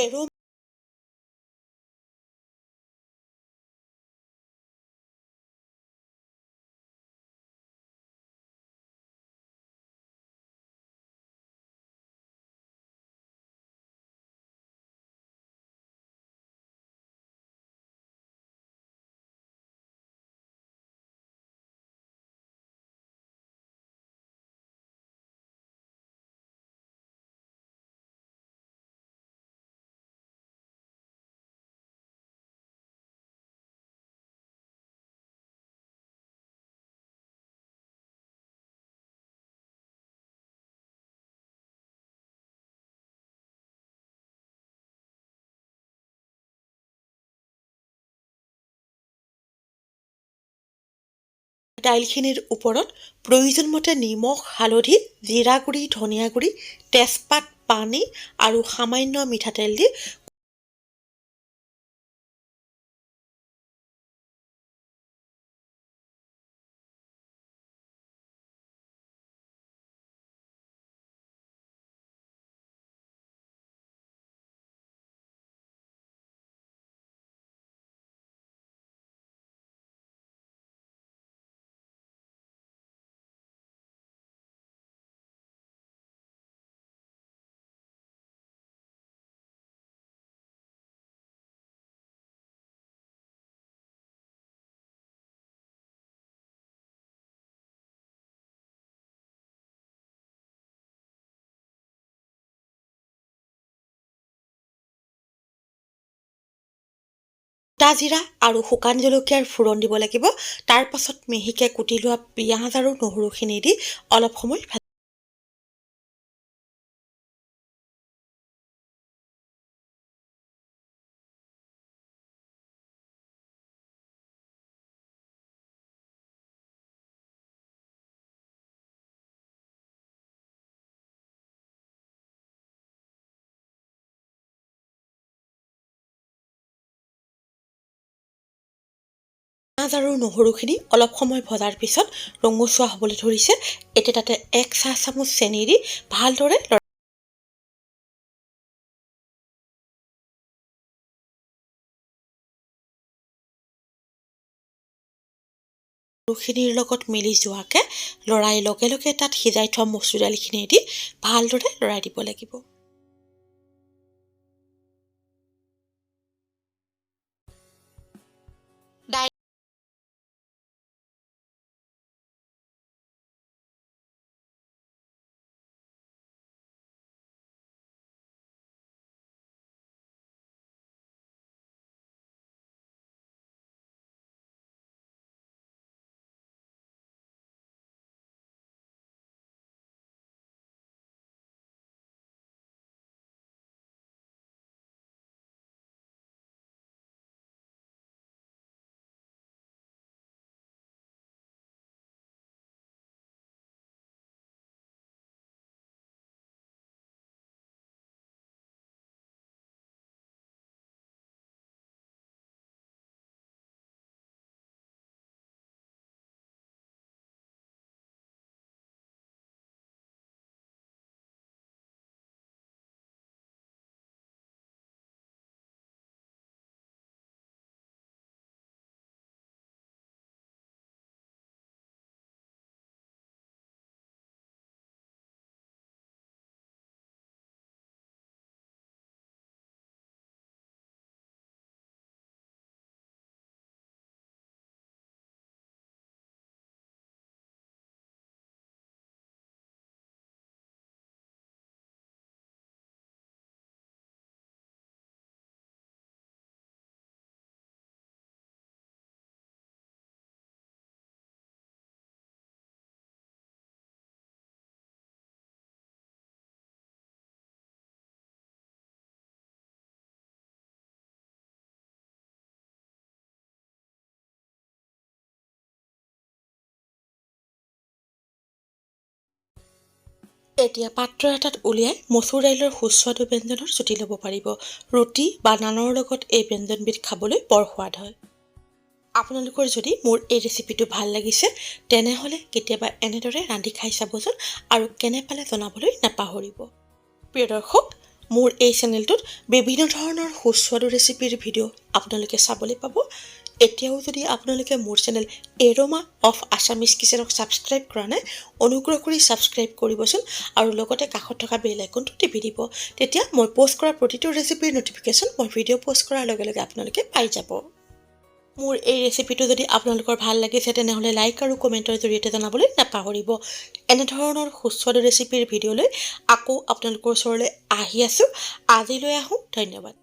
এৰো দাইলখিনিৰ ওপৰত প্ৰয়োজনমতে নিমখ, হালধি, জিৰা গুড়ি, ধনিয়া গুড়ি, তেজপাত, পানী আৰু সামান্য মিঠাতেল দি গোটা জিৰা আৰু শুকান জলকীয়াৰ ফোৰণ দিব লাগিব। তাৰ পাছত মিহিকৈ কুটি লোৱা পিঁয়াজ আৰু নহৰুখিনি দি অলপ সময় পিঁয়াজ আৰু নহৰুখিনি অলপ সময় ভজাৰ পিছত ৰঙচুৱা হ'বলৈ ধৰিছে। এতিয়া তাতে 1 চাহ চামুচ চেনি দি ভালদৰে খিনিৰ লগত মিলি যোৱাকৈ লৰাই লগে লগে তাত সিজাই থোৱা মচুৰ দালিখিনি দি ভালদৰে লৰাই দিব লাগিব। এতিয়া পাত্ৰ এটাত উলিয়াই মচুৰ দাইলৰ সুস্বাদু ব্যঞ্জনৰ জুতি ল'ব পাৰিব। ৰুটি বা নানৰ লগত এই ব্যঞ্জনবিধ খাবলৈ বৰ সোৱাদ হয়। আপোনালোকৰ যদি মোৰ এই ৰেচিপিটো ভাল লাগিছে তেনেহ'লে কেতিয়াবা এনেদৰে ৰান্ধি খাই চাবচোন আৰু কেনে পালে জনাবলৈ নাপাহৰিব। প্ৰিয় দৰ্শক, মোৰ এই চেনেলটোত বিভিন্ন ধৰণৰ সুস্বাদু ৰেচিপিৰ ভিডিঅ' আপোনালোকে চাবলৈ পাব। এতিয়াও যদি আপোনালোকে মোৰ চেনেল এৰোমা অফ আছামিজ কিচেনক ছাবস্ক্ৰাইব কৰা নাই, অনুগ্ৰহ কৰি ছাবস্ক্ৰাইব কৰিবচোন আৰু লগতে কাষত থকা বেল আইকনটো টিপি দিব। তেতিয়া মই পোষ্ট কৰা প্ৰতিটো ৰেচিপিৰ নটিফিকেশ্যন মই ভিডিঅ' পোষ্ট কৰাৰ লগে লগে আপোনালোকে পাই যাব। মোৰ এই ৰেচিপিটো যদি আপোনালোকৰ ভাল লাগিছে তেনেহ'লে লাইক আৰু কমেণ্টৰ জৰিয়তে জনাবলৈ নাপাহৰিব। এনেধৰণৰ সুস্বাদু ৰেচিপিৰ ভিডিঅ'লৈ আকৌ আপোনালোকৰ ওচৰলৈ আহি আছোঁ। আজিলৈ আহোঁ, ধন্যবাদ।